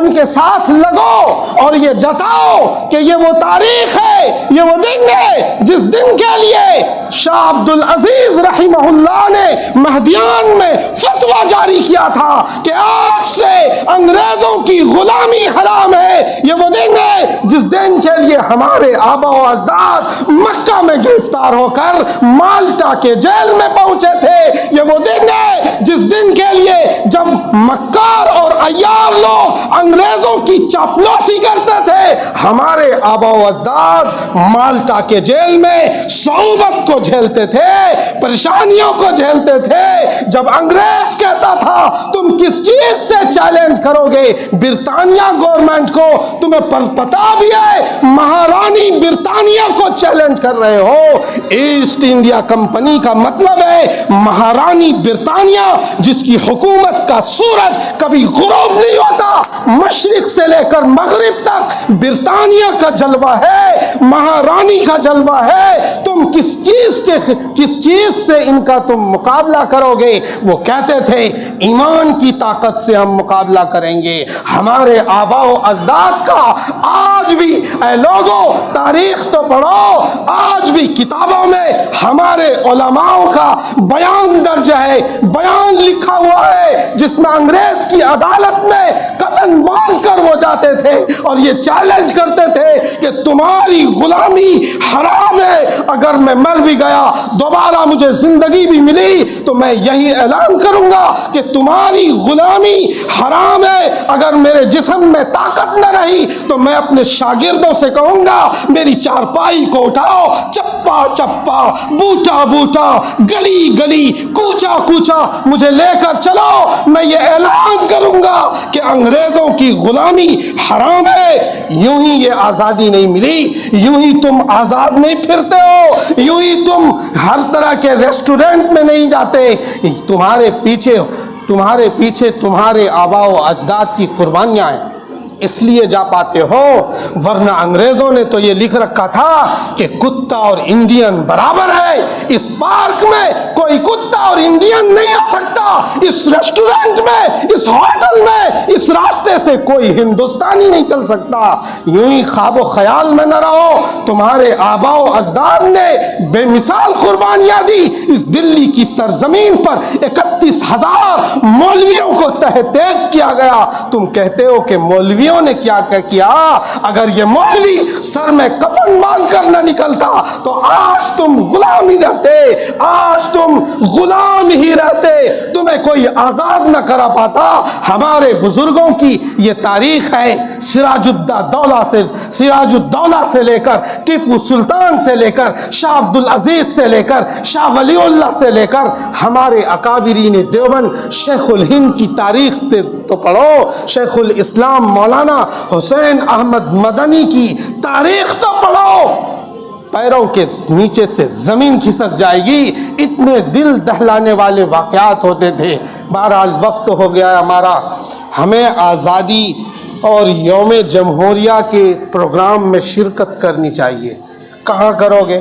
ان کے ساتھ لگو اور یہ جتاؤ کہ یہ وہ تاریخ ہے، یہ وہ دن ہے جس دن کے لیے شاہ عبد العزیز رحمہ اللہ نے مہدیان میں فتویٰ جاری کیا تھا کہ آج سے انگریزوں کی غلامی حرام ہے۔ یہ وہ دن ہے جس دن کے لیے ہمارے آبا و اجداد مکہ میں گرفتار ہو کر مالٹا کے جیل میں پہنچے تھے۔ یہ وہ دن ہے جس دن کے لیے جب مکار اور عیار لوگ انگریزوں کی چاپلوسی کرتے تھے، ہمارے آبا و اجداد مالٹا کے جیل میں صعوبت کو جھیلتے تھے، پریشانیوں کو جھیلتے تھے۔ جب انگریز کہتا تھا تم کس چیز سے چیلنج کرو گے برطانیہ گورنمنٹ کو، تمہیں پتا بھی ہے مہارانی برطانیہ کو چیلنج کر رہے ہو۔ ایسٹ انڈیا کمپنی کا مطلب ہے مہارانی برطانیہ، جس کی حکومت کا سورج کبھی غروب نہیں ہوتا، مشرق سے لے کر مغرب تک برطانیہ کا جلوہ ہے، مہارانی کا جلوہ ہے۔ تم کس چیز سے ان کا تم مقابلہ کرو گے؟ وہ کہتے تھے ایمان کی طاقت سے ہم مقابلہ کریں گے۔ ہمارے آبا و اجداد کا آج بھی، اے لوگوں تاریخ تو پڑھو، آج بھی کتابوں میں ہمارے علماء کا بیان درج ہے، بیان لکھا ہوا ہے، جس میں انگریز کی عدالت میں کفن باندھ کر وہ جاتے تھے اور یہ چیلنج کرتے تھے کہ تمہاری غلامی حرام ہے۔ اگر میں مر بھی گیا، دوبارہ مجھے زندگی بھی ملی تو میں یہی اعلان کروں گا کہ تمہاری غلامی حرام ہے۔ اگر میرے جسم میں طاقت نہ رہی تو میں اپنے شاگردوں سے کہوں گا میری چارپائی کو اٹھاؤ، چپا چپا، بوٹا بوٹا، گلی گلی، کوچا کوچا مجھے لے کر چلو۔ میں یہ اعلان کروں گا کہ انگریزوں کی غلامی حرام ہے۔ یوں ہی یہ آزادی نہیں ملی، یوں ہی تم آزاد نہیں پھرتے ہو، یوں ہی تم ہر طرح کے ریسٹورنٹ میں نہیں جاتے۔ تمہارے پیچھے تمہارے آبا و اجداد کی قربانیاں ہیں، اس لیے جا پاتے ہو، ورنہ انگریزوں نے تو یہ لکھ رکھا تھا کہ کتا اور انڈین برابر ہے، اس پارک میں کوئی کتا اور انڈین نہیں آ سکتا، اس ریسٹورنٹ میں، اس ہوٹل میں، اس راستے سے کوئی ہندوستانی نہیں چل سکتا۔ یوں ہی خواب و خیال میں نہ رہو، تمہارے آبا و اجداد نے بے مثال قربانیاں دی۔ اس دلی کی سرزمین پر 31,000 مولویوں کو تحت کیا گیا۔ تم کہتے ہو کہ مولویوں نے کیا کیا؟ اگر یہ مولوی سر میں کفن باندھ کر نہ نکلتا تو آج تم غلام ہی رہتے، آج تم غلام ہی رہتے، تمہیں کوئی آزاد نہ کرا پاتا۔ ہمارے بزرگوں کی یہ تاریخ ہے، سراج الدولہ سے لے کر ٹیپو سلطان سے لے کر شاہ عبد العزیز سے لے کر شاہ ولی اللہ سے لے کر ہمارے اکابرین دیوبند، شیخ الہند کی تاریخ تو پڑھو، شیخ الاسلام مولانا حسین احمد مدنی کی تاریخ تو پڑھو، پیروں کے نیچے سے زمین کھسک جائے گی، اتنے دل دہلانے والے واقعات ہوتے تھے۔ بہرحال وقت ہو گیا ہے ہمارا، ہمیں آزادی اور یوم جمہوریہ کے پروگرام میں شرکت کرنی چاہیے۔ کہاں کرو گے؟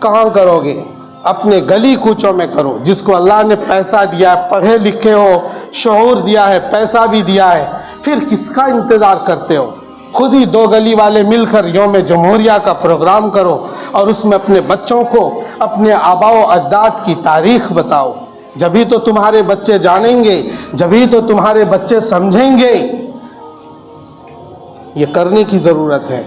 کہاں کرو گے؟ اپنے گلی کوچوں میں کرو، جس کو اللہ نے پیسہ دیا ہے، پڑھے لکھے ہو، شعور دیا ہے، پیسہ بھی دیا ہے، پھر کس کا انتظار کرتے ہو؟ خود ہی 2 گلی والے مل کر یوم جمہوریہ کا پروگرام کرو اور اس میں اپنے بچوں کو اپنے آبا و اجداد کی تاریخ بتاؤ۔ جبھی تو تمہارے بچے جانیں گے، جبھی تو تمہارے بچے سمجھیں گے۔ یہ کرنے کی ضرورت ہے۔